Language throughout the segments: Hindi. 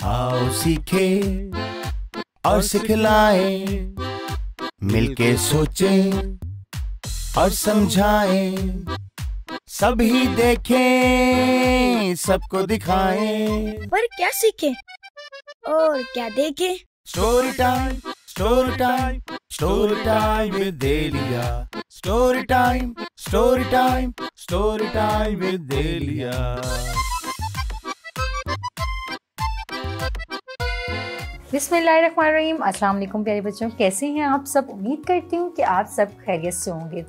आओ सीखे और सिखलाएं, मिलके सोचें और समझाएं, सभी देखें सबको दिखाएं। पर क्या सीखें और क्या देखें? Story time, story time, story time with Delia. Story time, story time, story time with Delia. बिस्मिल्लाहिर्रहमानिर्रहीम। अस्सलाम वालेकुम प्यारे बच्चों, कैसे हैं आप सब? उम्मीद करती हूँ कि आप सब खैरियत से होंगे।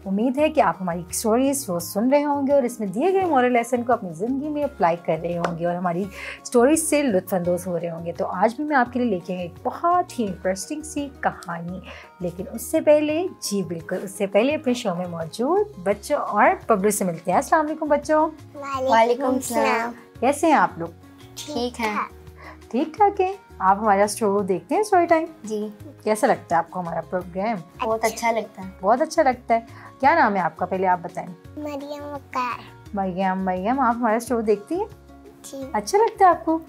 उम्मीद है कि आप हमारी स्टोरीज रोज़ सुन रहे होंगे और इसमें दिए गए मोरल लेसन को अपनी ज़िंदगी में अप्लाई कर रहे होंगे और हमारी स्टोरीज से लुत्फ़अंदोज़ हो रहे होंगे। तो आज भी मैं आपके लिए लेके आई एक बहुत ही इंटरेस्टिंग सी कहानी। लेकिन उससे पहले, जी बिल्कुल उससे पहले, अपने शो में मौजूद बच्चों और पब्लिक से मिलते हैं। अस्सलाम वालेकुम बच्चों। वालेकुम सलाम। कैसे हैं आप लोग? ठीक है। ठीक ठाक है। आप हमारा शो देखते हैं स्टोरी टाइम? जी। कैसा लगता है आपको हमारा प्रोग्राम? बहुत अच्छा लगता है। बहुत अच्छा लगता है। क्या नाम है आपका, पहले आप बताएं। मरियम वकार। मरियम, आप हमारा शो देखती हैं? जी। अच्छा लगता है आपको?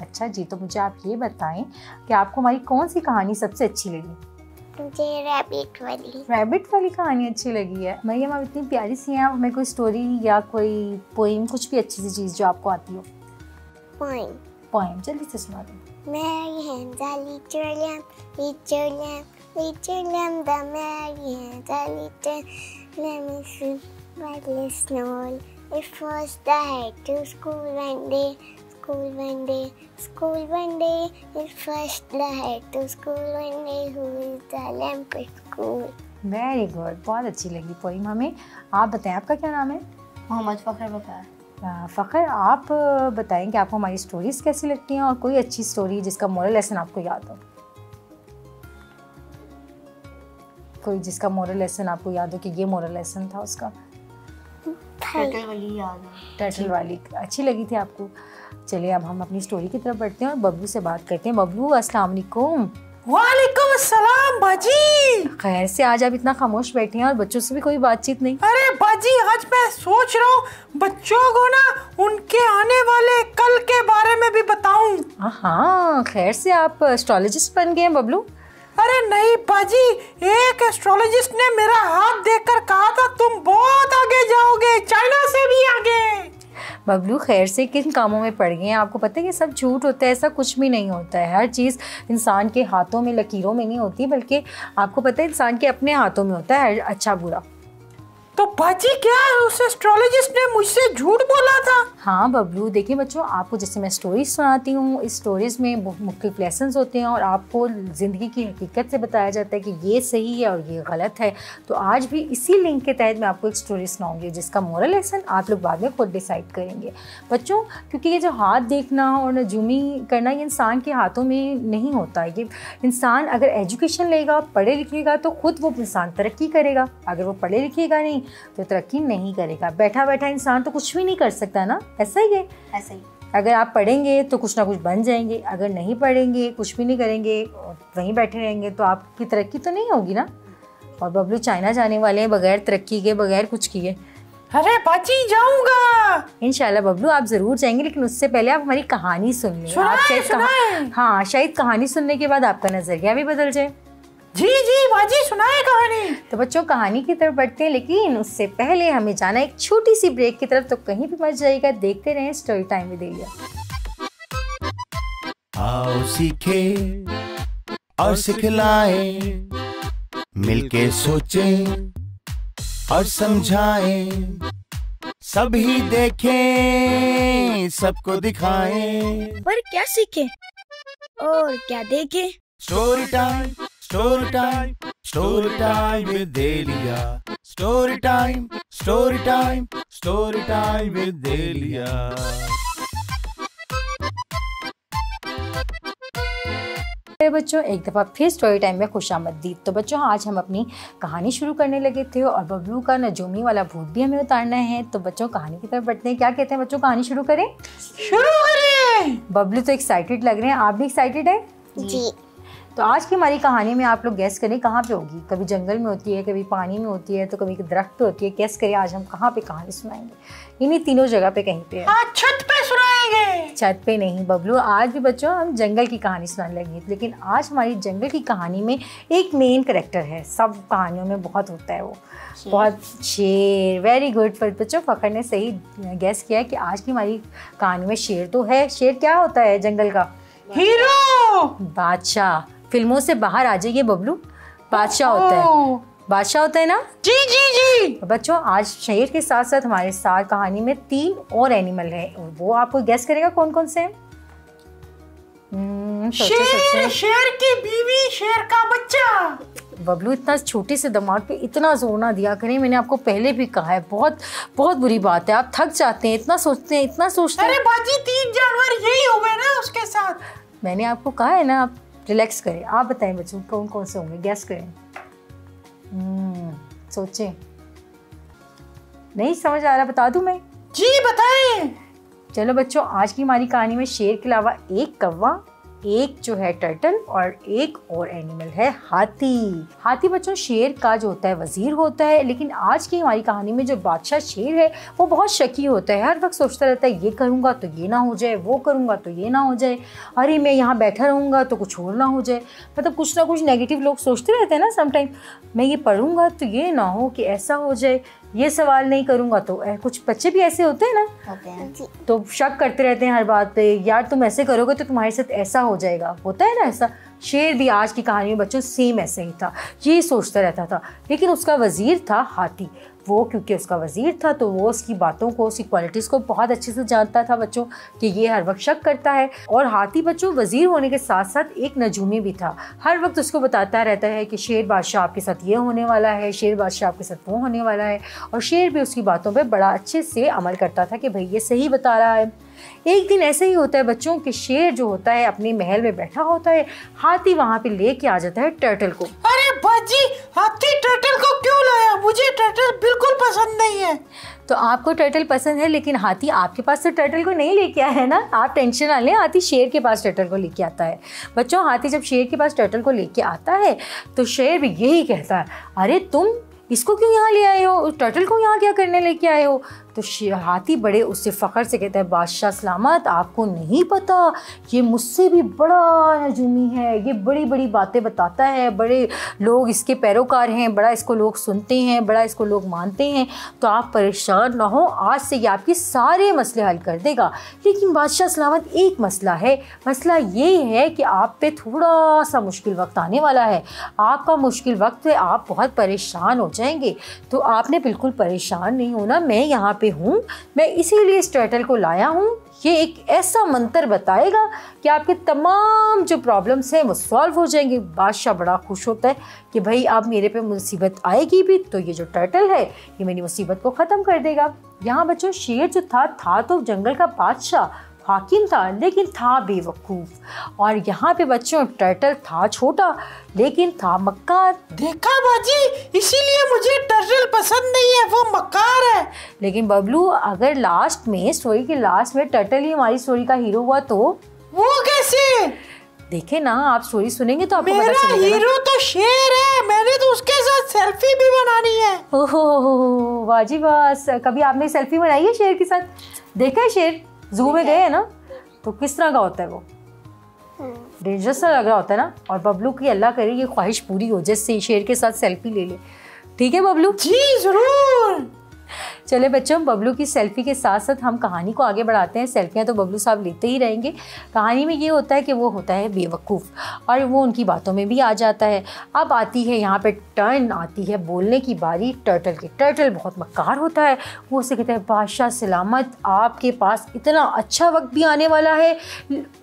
अच्छा जी, तो मुझे आप ये बताएं कि आपको हमारी कौन सी कहानी सबसे अच्छी लगी? मुझे रैबिट वाली कहानी अच्छी लगी है। मरियम, आप इतनी प्यारी सी हैं, आप हमें कोई स्टोरी या कोई पोइम, कुछ भी अच्छी सी चीज़ जो आपको आती हो। पोइम जल्दी से सुना दो। Mary hands a little lamb, the Mary hands a little lamb is but small. It first the head to school one day. It first the head to school one day. Who is the lamb at school? Very good, बहुत अच्छी लगी पोइम हमें। आप बताएं, आपका क्या नाम है? मोहम्मद फ़खर वकार। फ़खर, आप बताएं कि आपको हमारी स्टोरीज कैसी लगती हैं और कोई अच्छी स्टोरी जिसका मोरल लेसन आपको याद हो। कोई जिसका मोरल लेसन आपको याद हो कि ये मोरल लेसन था उसका। टर्टल वाली याद है। टर्टल वाली अच्छी लगी थी आपको। चलिए अब हम अपनी स्टोरी की तरफ बढ़ते हैं और बबलू से बात करते हैं। बबलू, अस्सलाम वालेकुम। वालेकुम अस्सलाम बाजी। खैर से, आज आप इतना खामोश बैठे हैं और बच्चों से भी कोई बातचीत नहीं? अरे बाजी, आज मैं सोच रहा हूँ बच्चों को ना उनके आने वाले कल के बारे में भी बताऊं। हाँ, खैर से आप एस्ट्रोलॉजिस्ट बन गए हैं बबलू? अरे नहीं बाजी, एक एस्ट्रोलॉजिस्ट ने मेरा हाथ देखकर कहा था तुम बहुत आगे जाओगे, चाइना से भी आगे। बबलू, खैर से किन कामों में पड़ गए हैं? आपको पता है कि सब झूठ होता है, ऐसा कुछ भी नहीं होता है। हर चीज़ इंसान के हाथों में, लकीरों में नहीं होती, बल्कि आपको पता है इंसान के अपने हाथों में होता है अच्छा बुरा। तो बाजी, क्या उस एस्ट्रोलॉजिस्ट ने मुझसे झूठ बोला था? हाँ बबलू, देखिए बच्चों, आपको जैसे मैं स्टोरीज सुनाती हूँ, इस स्टोरीज में मुख्तलिफ लेसन्स होते हैं और आपको ज़िंदगी की हकीकत से बताया जाता है कि ये सही है और ये गलत है। तो आज भी इसी लिंक के तहत मैं आपको एक स्टोरी सुनाऊंगी जिसका मोरल लेसन आप लोग बाद में खुद डिसाइड करेंगे बच्चों। क्योंकि ये जो हाथ देखना और नजूमी करना, ये इंसान के हाथों में नहीं होता है। ये इंसान अगर एजुकेशन लेगा, पढ़े लिखेगा, तो खुद वो इंसान तरक्की करेगा। अगर वो पढ़े लिखेगा नहीं तो तरक्की नहीं करेगा। बैठा बैठा इंसान तो कुछ भी नहीं कर सकता ना, ऐसा ही है। ऐसा ही। अगर आप पढ़ेंगे तो कुछ ना कुछ बन जाएंगे, अगर नहीं पढ़ेंगे, कुछ भी नहीं करेंगे, वहीं बैठे रहेंगे, तो आपकी तरक्की तो नहीं होगी ना। और बबलू चाइना जाने वाले हैं बगैर तरक्की के, बगैर कुछ किए। अरे बाजी, जाऊंगा इंशाल्लाह बबलू, आप जरूर जाएंगे, लेकिन उससे पहले आप हमारी कहानी सुन लें। हाँ, शायद कहानी सुनने के बाद आपका नजरिया भी बदल जाए। जी बाजी, सुनाए कहानी। तो बच्चों, कहानी की तरफ बढ़ते हैं, लेकिन उससे पहले हमें जाना एक छोटी सी ब्रेक की तरफ। तो कहीं भी मत जाइएगा, देखते रहें स्टोरी टाइम विद देलिया। आओ सीखे और सिखलाएं, मिलके सोचें और समझाएं, सभी देखें सबको दिखाएं। पर क्या सीखें और क्या देखें? Story time, story time, story time with Delia. Story time, story time, story time with Delia. बच्चों, एक दफ़ा फिर स्टोरी टाइम में खुशामदीद। तो बच्चों, आज हम अपनी कहानी शुरू करने लगे थे और बबलू का नजूमी वाला भूत भी हमें उतारना है। तो बच्चों, कहानी की तरफ बढ़ते हैं। क्या कहते हैं बच्चों, कहानी शुरू करें? शुरू करें। बबलू तो एक्साइटेड लग रहे हैं, आप भी एक्साइटेड हैं? जी। तो आज की हमारी कहानी में आप लोग गैस करें कहाँ पे होगी। कभी जंगल में होती है, कभी पानी में होती है, तो कभी दरख्त पे होती है। गैस करें आज हम कहाँ पे कहानी सुनाएंगे। इन्हीं तीनों जगह पे कहीं पे है। छत पे सुनाएंगे। छत पे नहीं बबलू, आज भी बच्चों हम जंगल की कहानी सुनाने लगे, लेकिन आज हमारी जंगल की कहानी में एक मेन कैरेक्टर है। सब कहानियों में बहुत होता है वो, बहुत शेर। वेरी गुड बच्चों, फ़खर ने सही गेस किया कि आज की हमारी कहानी में शेर तो है। शेर क्या होता है जंगल का? हीरो, बादशाह। फिल्मों से बाहर आ जाइए बबलू, बादशाह होता है, बादशाह होता है ना। जी जी जी। तो बच्चों आज शेर के साथ साथ हमारे साथ कहानी में 3 और एनिमल है, और वो आपको गेस करेगा कौन कौन से हैं? शेर, शेर की बीवी, शेर का बच्चा। बबलू इतना छोटे से दिमाग पे इतना जोर ना दिया करें, मैंने आपको पहले भी कहा है, बहुत बहुत बुरी बात है। आप थक जाते हैं, इतना सोचते हैं, इतना सोचते हैं। अरे बाजी 3 जानवर यही हो गए ना उसके साथ। मैंने आपको कहा है ना, आप रिलैक्स करें। आप बताएं बच्चों कौन कौन से होंगे, गेस करें। सोचें, नहीं समझ आ रहा, बता दूं मैं? जी बताएं। चलो बच्चों, आज की हमारी कहानी में शेर के अलावा एक कौवा, एक जो है टर्टल और एक और एनिमल है हाथी। हाथी बच्चों शेर का जो होता है वजीर होता है, लेकिन आज की हमारी कहानी में जो बादशाह शेर है वो बहुत शकी होता है। हर वक्त सोचता रहता है ये करूँगा तो ये ना हो जाए, वो करूँगा तो ये ना हो जाए, अरे मैं यहाँ बैठा रहूँगा तो कुछ और ना हो जाए। मतलब कुछ ना कुछ नेगेटिव लोग सोचते रहते हैं ना समटाइम। मैं ये पढ़ूँगा तो ये ना हो कि ऐसा हो जाए, ये सवाल नहीं करूँगा तो कुछ बच्चे भी ऐसे होते हैं ना, तो शक करते रहते हैं हर बात पे, यार तुम ऐसे करोगे तो तुम्हारे साथ ऐसा हो जाएगा, होता है ना ऐसा। शेर भी आज की कहानी में बच्चों सेम ऐसे ही था, ये सोचता रहता था। लेकिन उसका वजीर था हाथी। वो क्योंकि उसका वजीर था तो वो उसकी बातों को, उसकी क्वालिटीज़ को बहुत अच्छे से जानता था बच्चों, कि ये हर वक्त शक करता है। और हाथी बच्चों वजीर होने के साथ साथ एक नजूमी भी था। हर वक्त उसको बताता रहता है कि शेर बादशाह आपके साथ ये होने वाला है, शेर बादशाह आपके साथ वो होने वाला है। और शेर भी उसकी बातों पर बड़ा अच्छे से अमल करता था कि भाई ये सही बता रहा है। एक दिन ऐसे ही होता है बच्चों कि शेर जो होता है अपने महल में बैठा होता है, हाथी वहाँ पे लेके आ जाता है टर्टल को। अरे बाजी, हाथी टर्टल को क्यों लाया? मुझे टर्टल बिल्कुल पसंद नहीं है। तो आपको टर्टल पसंद है, लेकिन हाथी आपके पास तो टर्टल को नहीं लेके आया है ना, आप टेंशन ना लें। हाथी शेर के पास टर्टल को लेके आता है। बच्चों हाथी जब शेर के पास टर्टल को लेके आता है तो शेर भी यही कहता है, अरे तुम इसको क्यों यहाँ ले आए हो, टर्टल को यहाँ क्या करने लेके आए हो? तो हाथी बड़े उससे फ़ख्र से कहता है, बादशाह सलामत, आपको नहीं पता ये मुझसे भी बड़ा नजूमी है, ये बड़ी बड़ी बातें बताता है, बड़े लोग इसके पैरोकार हैं, बड़ा इसको लोग सुनते हैं, बड़ा इसको लोग मानते हैं। तो आप परेशान ना हो, आज से ये आपके सारे मसले हल कर देगा। लेकिन बादशाह सलामत एक मसला है, मसला ये है कि आप पे थोड़ा सा मुश्किल वक्त आने वाला है। आपका मुश्किल वक्त है, आप बहुत परेशान हो जाएंगे। तो आपने बिल्कुल परेशान नहीं होना, मैं यहाँ पे हूँ, मैं इसीलिए इस टर्टल को लाया हूँ। ये एक ऐसा मंत्र बताएगा कि आपके तमाम जो प्रॉब्लम्स हैं वो सॉल्व हो जाएंगे। बादशाह बड़ा खुश होता है कि भाई अब मेरे पे मुसीबत आएगी भी तो ये जो टर्टल है ये मेरी मुसीबत को ख़त्म कर देगा। यहाँ बच्चों शेर जो था तो जंगल का बादशाह, हाकिम था, लेकिन था बेवकूफ़। और यहाँ पे बच्चों टर्टल था छोटा लेकिन था मक्कार। देखा बाजी, इसीलिए मुझे टर्टल पसंद नहीं है, वो मक्कार है। लेकिन बबलू अगर लास्ट में, स्टोरी के लास्ट में टर्टल ही हमारी स्टोरी का हीरो हुआ तो? वो कैसे? देखे ना, आप स्टोरी सुनेंगे तो आपको मेरा हीरो तो शेर है, मैंने तो उसके साथ सेल्फी भी बनानी है। ओहो वाजी बस, कभी आपने सेल्फी बनाई है शेर के साथ? देखा है शेर? जू में गए हैं ना, तो किस तरह का होता है वो? डेंजरस सा लग रहा होता है ना। और बबलू की अल्लाह करे ये ख्वाहिश पूरी हो जैसे शेर के साथ सेल्फी ले ले। ठीक है बबलू? जी जरूर। चले बच्चों, बबलू की सेल्फी के साथ साथ हम कहानी को आगे बढ़ाते हैं। सेल्फियाँ तो बबलू साहब लेते ही रहेंगे। कहानी में ये होता है कि वो होता है बेवकूफ़ और वो उनकी बातों में भी आ जाता है। अब आती है यहाँ पे टर्न आती है बोलने की बारी टर्टल की। टर्टल बहुत मक्कार होता है, वो उसे कहता है, बादशाह सलामत, आपके पास इतना अच्छा वक्त भी आने वाला है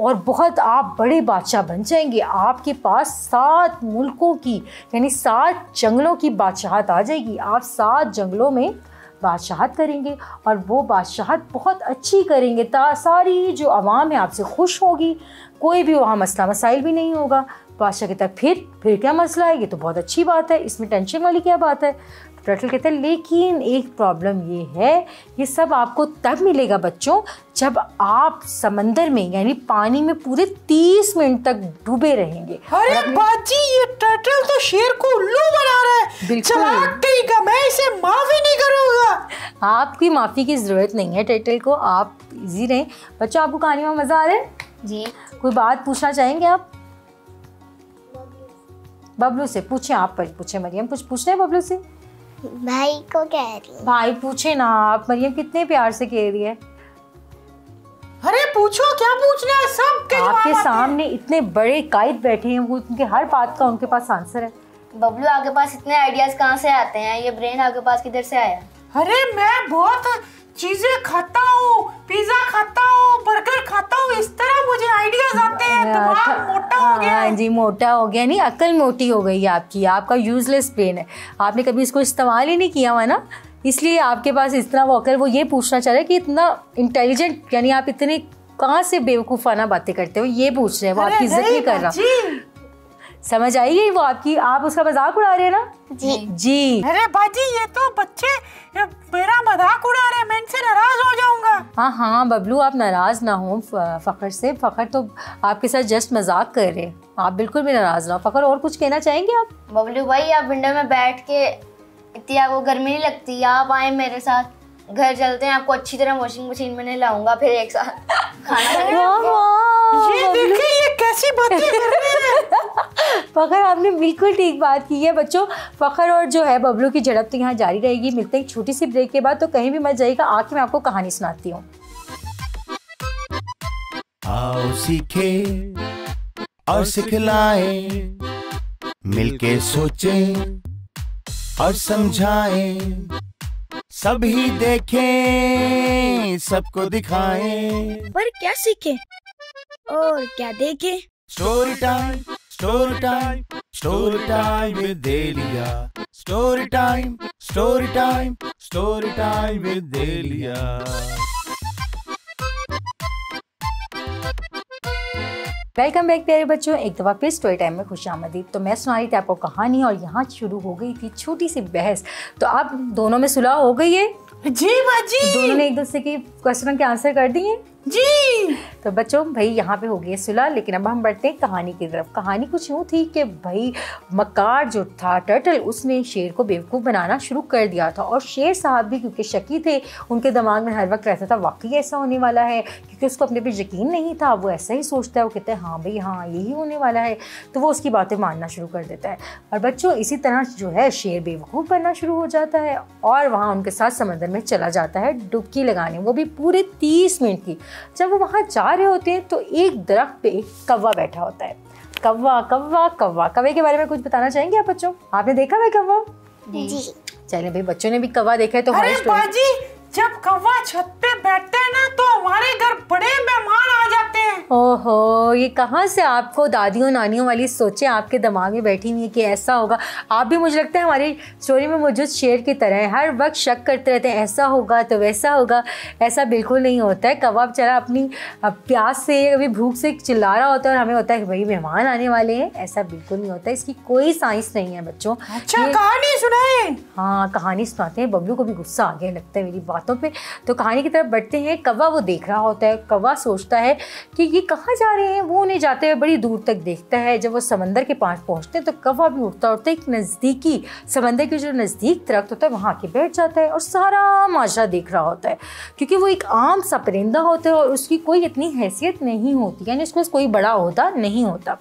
और बहुत आप बड़े बादशाह बन जाएंगे। आपके पास 7 मुल्कों की यानी 7 जंगलों की बादशाहत आ जाएगी। आप 7 जंगलों में बादशाहत करेंगे और वो बादशाहत बहुत अच्छी करेंगे, सारी जो आवाम है आपसे खुश होगी, कोई भी वहाँ मसला मसाइल भी नहीं होगा। बादशाह कहता है फिर क्या मसला है, ये तो बहुत अच्छी बात है, इसमें टेंशन वाली क्या बात है? टर्टल कहता है लेकिन एक प्रॉब्लम ये है, ये सब आपको तब मिलेगा बच्चों जब आप समंदर में यानी पानी में पूरे 30 मिनट तक डूबे रहेंगे। अरे बाजी, ये टर्टल तो शेर को उल्लू बना रहा है। बिल्कुल। चालाक कहीं मैं इसे माफी नहीं करूंगा। आपकी माफ़ी की ज़रूरत नहीं है टर्टल को, आप इजी रहें। बच्चों आपको कहानी में मज़ा आ रहा है? जी। कोई बात पूछना चाहेंगे आप? बबलू से पूछें, आप पर पूछें। मरियम कुछ पूछना है बबलू से? भाई को कह रही हूँ। भाई पूछे ना आप। मरियम कितने प्यार से कह रही है। अरे पूछो, क्या पूछना है, सब के जवाब आपके आते हैं। सामने इतने बड़े कायद बैठे हैं, वो उनके हर बात का उनके पास आंसर है। बबलू आपके पास इतने आइडियाज कहाँ से आते हैं? ये ब्रेन आपके पास किधर से आया? अरे मैं बहुत चीजें खाता हूँ, पिज्जा खाता हूँ, बर्गर खाता हूँ, इस तरह मुझे आइडियाज आते हैं। दिमाग मोटा हो गया हाँ है। जी, मोटा हो गया नहीं, अकल मोटी हो गई है आपकी। आपका यूजलेस ब्रेन है, आपने कभी इसको इस्तेमाल ही नहीं किया हुआ ना, इसलिए आपके पास इतना वो अकल। वो ये पूछना चाह रहा है कि इतना इंटेलिजेंट यानी आप इतने कहाँ से बेवकूफ़ाना बातें करते हो, ये पूछ रहे हैं। वो आपकी इज्जत नहीं कर रहा। समझ आई है वो आपकी, आप उसका मजाक उड़ा रहे हैं ना? जी जी। अरे बाजी, ये तो बच्चे मेरा मजाक उड़ा रहे हैं, मैं इनसे नाराज हो जाऊंगा। हाँ हाँ बबलू, आप नाराज ना हो फ़खर से। फ़खर तो आपके साथ जस्ट मजाक कर रहे हैं, आप बिल्कुल भी नाराज ना हो। फ़खर और कुछ कहना चाहेंगे आप? बबलू भाई आप विंडो में बैठ के, इतनी आपको गर्मी नहीं लगती? आप आए मेरे साथ, घर चलते हैं, आपको अच्छी तरह वॉशिंग मशीन में नहलाऊंगा, फिर एक साथ खाना वाह, ये देखिए ये कैसी बातें कर रहे हैं। फ़खर आपने बिल्कुल ठीक बात की है बच्चों। फ़खर और जो है बबलू की झड़प तो यहाँ जारी रहेगी। मिलते हैं एक छोटी सी ब्रेक के बाद, तो कहीं भी मत जाइएगा, आके मैं आपको कहानी सुनाती हूँ। आओ सीखे और सिखलाए, मिलके सोचें और समझाएं, सभी देखें सबको दिखाएं। पर क्या सीखे और क्या देखे? Story time, story time, story time with Delia. Story time, story time, story time with Delia. Welcome back प्यारे बच्चों, एक दफ़ा फिर स्टोरी टाइम में खुशामदीद। तो मैं सुना रही थी आपको कहानी और यहाँ शुरू हो गई थी छोटी सी बहस। तो अब दोनों में सुलह हो गई है? जी बाजी। दोनों ने एक दूसरे के क्वेश्चन के आंसर कर दिए जी। तो बच्चों भाई यहाँ पे हो गई है सुलह। लेकिन अब हम बढ़ते हैं कहानी की तरफ। कहानी कुछ यूँ थी कि भाई मक्कार जो था टर्टल, उसने शेर को बेवकूफ़ बनाना शुरू कर दिया था। और शेर साहब भी क्योंकि शकी थे, उनके दिमाग में हर वक्त रहता था वाकई ऐसा होने वाला है, क्योंकि उसको अपने पे यकीन नहीं था। वो ऐसा ही सोचता है, वो कहता है हाँ भाई हाँ यही होने वाला है, तो वो उसकी बातें मानना शुरू कर देता है। और बच्चों इसी तरह जो है शेर बेवकूफ़ बनना शुरू हो जाता है और वहाँ उनके साथ समंदर में चला जाता है डुबकी लगाने, वो भी पूरे 30 मिनट की। जब वो वहाँ जा रहे होते हैं तो एक दरख्त पे एक कौवा बैठा होता है। कौवा कौवा कौवा, कौवे के बारे में कुछ बताना चाहेंगे आप बच्चों? आपने देखा है कौवा? जी। चलिए भाई, बच्चों ने भी कौवा देखा है तो हमारी अरे स्टोरी। बाजी, जब कौवा छत पे बैठता है ना तो हमारे घर बड़े मेहमान आ जाते हैं। ओहो, ये कहाँ से आपको दादियों नानियों वाली सोचें आपके दिमाग में बैठी हुई है कि ऐसा होगा? आप भी मुझे लगता है हमारी स्टोरी में मौजूद शेर की तरह है, हर वक्त शक करते रहते हैं ऐसा होगा तो वैसा होगा। ऐसा बिल्कुल नहीं होता है। कौवा बेचारा अपनी प्यास से कभी भूख से चिल्ला रहा होता है और हमें होता है कि भाई मेहमान आने वाले हैं। ऐसा बिल्कुल नहीं होता, इसकी कोई साइंस नहीं है बच्चों। अच्छा कहानी सुनाए। हाँ कहानी सुनाते हैं। बबलू को भी गुस्सा आ गया लगता है मेरी बातों पे। तो कहानी की तरफ बढ़ते हैं। कौवा वो देख रहा होता है, कौवा सोचता है कि ये कहाँ जा रहे हैं। वो उन्हें जाते हुए बड़ी दूर तक देखता है। जब वो समंदर के पास पहुँचते हैं तो कौवा भी उठता उठता एक नज़दीकी समंदर के जो नज़दीक दरख्त होता है वहाँ आके बैठ जाता है और सारा माजरा देख रहा होता है, क्योंकि वो एक आम सा परिंदा होता है और उसकी कोई इतनी हैसियत नहीं होती, यानी उसके पास कोई बड़ा ओहदा नहीं होता।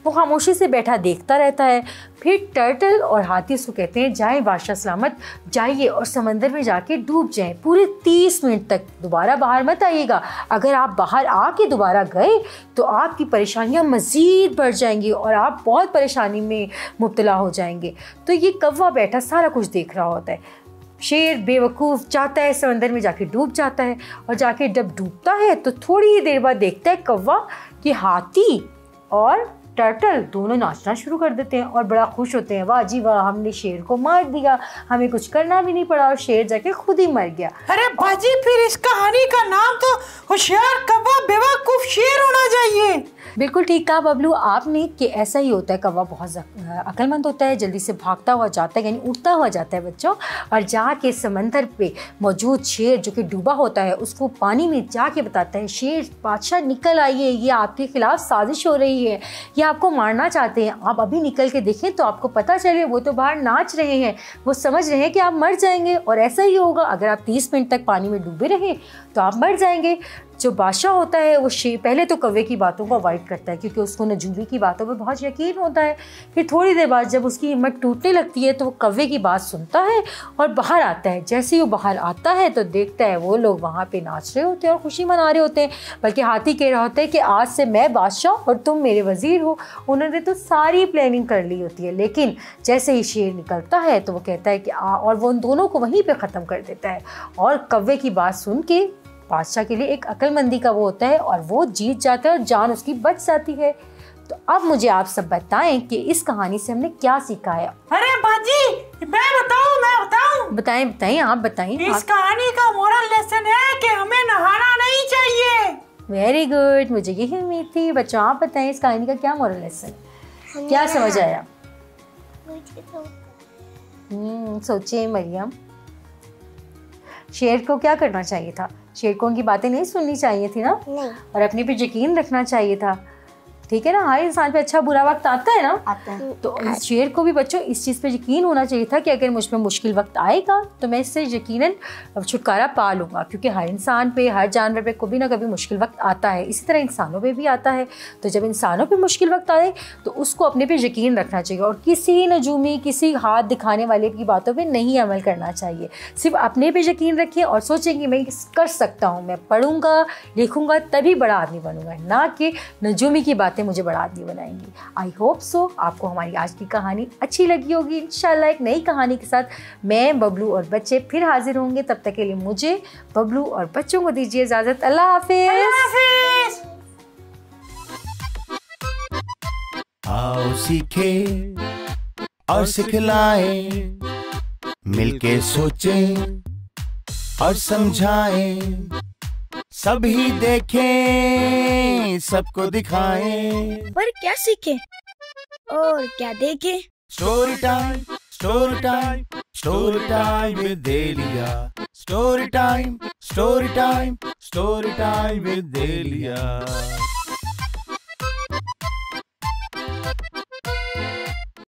वो खामोशी से बैठा देखता रहता है। फिर टर्टल और हाथी उसको कहते हैं जाए बादशाह सलामत, जाइए और समंदर में जाके डूब जाएं पूरे 30 मिनट तक, दोबारा बाहर मत आइएगा। अगर आप बाहर आके दोबारा गए तो आपकी परेशानियां मज़ीद बढ़ जाएंगी और आप बहुत परेशानी में मुब्तला हो जाएंगे। तो ये कौवा बैठा सारा कुछ देख रहा होता है। शेर बेवकूफ़ जाता है समंदर में, जाके डूब जाता है और जाके जब डूबता है तो थोड़ी ही देर बाद देखता है कौवा कि हाथी और टर्टल दोनों नाचना शुरू कर देते हैं और बड़ा खुश होते हैं। वाह जी वाह, हमने शेर को मार दिया, हमें कुछ करना भी नहीं पड़ा और शेर जाके खुद ही मर गया। अरे बाजी, फिर इस कहानी का नाम तो होशियार कौवा बेवकूफ शेर होना चाहिए। बिल्कुल ठीक कहा बबलू आपने कि ऐसा ही होता है। कौवा बहुत अक्लमंद होता है, जल्दी से भागता हुआ जाता है, यानी उड़ता हुआ जाता है बच्चों, और जाके समंदर पे मौजूद शेर जो कि डूबा होता है उसको पानी में जाके बताता है, शेर बादशाह निकल आइए, ये आपके खिलाफ साजिश हो रही है, ये आपको मारना चाहते हैं, आप अभी निकल के देखें तो आपको पता चले वो तो बाहर नाच रहे हैं, वो समझ रहे हैं कि आप मर जाएंगे। और ऐसा ही होगा, अगर आप 30 मिनट तक पानी में डूबे रहे तो आप मर जाएंगे। जो बादशाह होता है वो पहले तो कौवे की बातों को अवॉइड करता है क्योंकि उसको नजूमी की बातों पे बहुत यकीन होता है। फिर थोड़ी देर बाद जब उसकी हिम्मत टूटने लगती है तो वो कौवे की बात सुनता है और बाहर आता है। जैसे ही वो बाहर आता है तो देखता है वो लोग वहाँ पे नाच रहे होते हैं और खुशी मना रहे होते हैं, बल्कि हाथी कह रहा होता है कि आज से मैं बादशाह और तुम मेरे वज़ीर हो। उन्होंने तो सारी प्लानिंग कर ली होती है, लेकिन जैसे ही शेर निकलता है तो वो कहता है कि और वो उन दोनों को वहीं पर ख़त्म कर देता है। और कौवे की बात सुन के बादशाह के लिए एक अक्लमंदी का वो होता है और वो जीत जाता है और जान उसकी बच जाती है। तो अब मुझे आप सब बताएं कि इस कहानी से हमने क्या सीखा है। अरे बाजी मैं बताऊं बताएं आप बताएं। इस कहानी का मोरल लेसन है कि हमें नहाना नहीं चाहिए। वेरी गुड, मुझे यही उम्मीद थी। बच्चों आप बताएं इस कहानी का क्या मोरल लेसन, क्या समझ आया? सोचिए मरियम, शेर को क्या करना चाहिए था? शेर को उनकी बातें नहीं सुननी चाहिए थी ना, नहीं। और अपने पे यकीन रखना चाहिए था। ठीक है ना, हर इंसान पे अच्छा बुरा वक्त आता है ना, आता है। तो शेर को भी बच्चों इस चीज़ पे यकीन होना चाहिए था कि अगर मुझ पे मुश्किल वक्त आएगा तो मैं इससे यकीनन छुटकारा पा लूँगा, क्योंकि हर इंसान पे, हर जानवर पे कभी ना कभी मुश्किल वक्त आता है। इसी तरह इंसानों पे भी आता है। तो जब इंसानों पे मुश्किल वक्त आए तो उसको अपने पे यकीन रखना चाहिए और किसी नजूमी, किसी हाथ दिखाने वाले की बातों पर नहीं अमल करना चाहिए। सिर्फ अपने पे यकीन रखिए और सोचें कि मैं कर सकता हूँ, मैं पढ़ूँगा लिखूँगा तभी बड़ा आदमी बनूँगा, ना कि नजूमी की बातें मुझे बड़ा आदमी बनाएंगी। आई होप सो आपको हमारी आज की कहानी अच्छी लगी होगी। इंशाल्लाह एक नई कहानी के साथ मैं, बबलू और बच्चे फिर हाजिर होंगे। तब तक के लिए मुझे, बबलू और बच्चों को दीजिए इजाजत। अल्लाह हाफिज। आओ सीखे और सिखलाएं, मिलके सोचें और समझाएं, सभी देखें सबको दिखाएं। पर क्या सीखे और क्या देखे? Story time, story time, story time with Delia. Story time, story time, story time with देलिया।